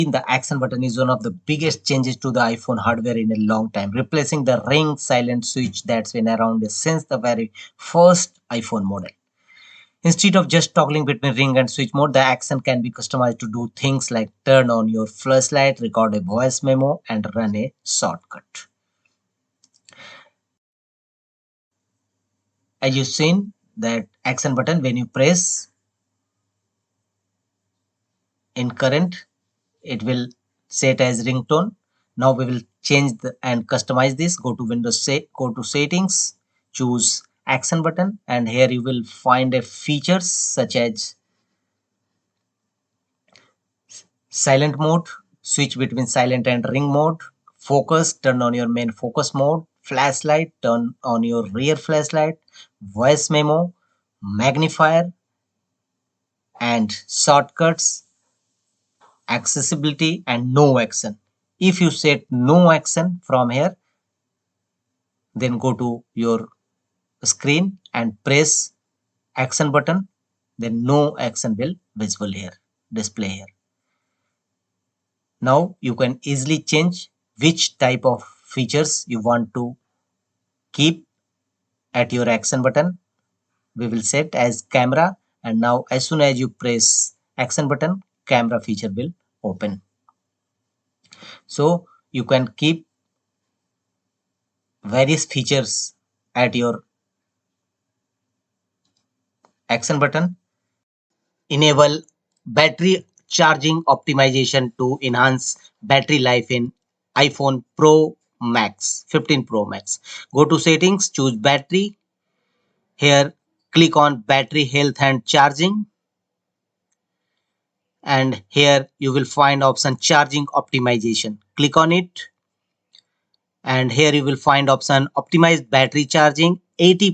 The action button is one of the biggest changes to the iPhone hardware in a long time, replacing the ring silent switch that's been around since the very first iPhone model. Instead of just toggling between ring and switch mode, the action can be customized to do things like turn on your flashlight, record a voice memo, and run a shortcut. As you've seen, that action button, when you press in current, it will set as ringtone. Now we will change and customize this. Go to Windows, go to settings, choose action button, and here you will find a features such as silent mode, switch between silent and ring mode, focus, turn on your main focus mode, flashlight, turn on your rear flashlight, voice memo, magnifier, and shortcuts, accessibility, and no action. If you set no action from here, then go to your screen and press action button, then no action will visible here, display here. Now you can easily change which type of features you want to keep at your action button. We will set as camera, and now as soon as you press action button, camera feature will open. So you can keep various features at your action button. Enable battery charging optimization to enhance battery life in iPhone Pro Max, 15 Pro Max. Go to settings, choose battery. Here, click on battery health and charging. And here you will find option charging optimization. Click on it. And here you will find option optimized battery charging 80.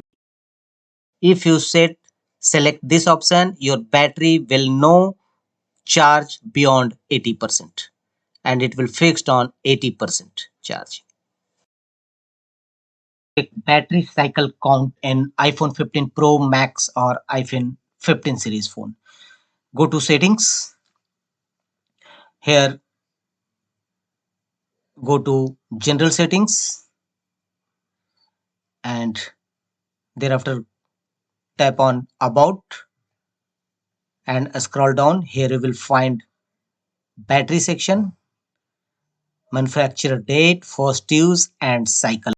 If you select this option, your battery will no charge beyond 80%, and it will fixed on 80% charge. Battery cycle count in iPhone 15 Pro Max or iPhone 15 series phone. Go to settings. Here, go to general settings, and thereafter tap on about and scroll down. Here you will find battery section, manufacturer date, first use, and cycle.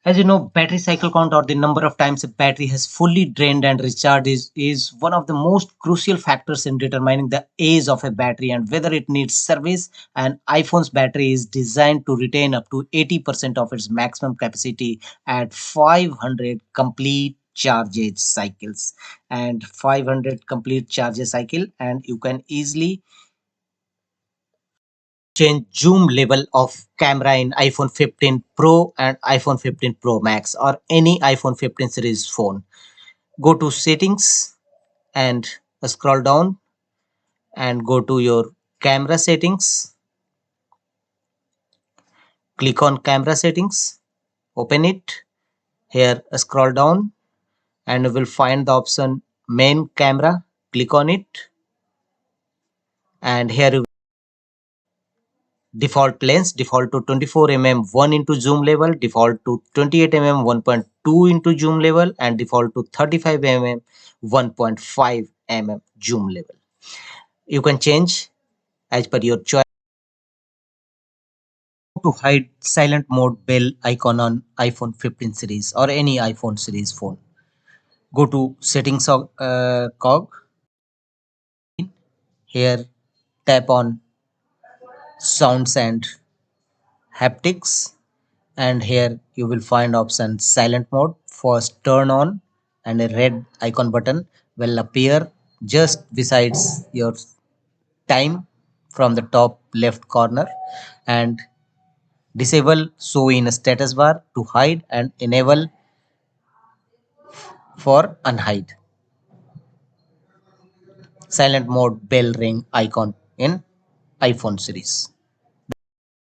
As you know, battery cycle count, or the number of times a battery has fully drained and recharged, is one of the most crucial factors in determining the age of a battery and whether it needs service. And iPhone's battery is designed to retain up to 80% of its maximum capacity at 500 complete charge cycles. And 500 complete charge cycle, and you can easily change zoom level of camera in iPhone 15 Pro and iPhone 15 Pro Max or any iPhone 15 series phone. Go to settings and scroll down and go to your camera settings. Click on camera settings, open it. Here scroll down and you will find the option main camera. Click on it, and here you default lens, default to 24 mm 1 into zoom level, default to 28 mm 1.2 into zoom level, and default to 35 mm 1.5 mm zoom level. You can change as per your choice. To hide silent mode bell icon on iPhone 15 series or any iPhone series phone, go to settings of cog. Here tap on sounds and haptics, and here you will find option silent mode. First turn on, and a red icon button will appear just besides your time from the top left corner, and disable show in status bar to hide, and enable for unhide. Silent mode bell ring icon in iPhone series.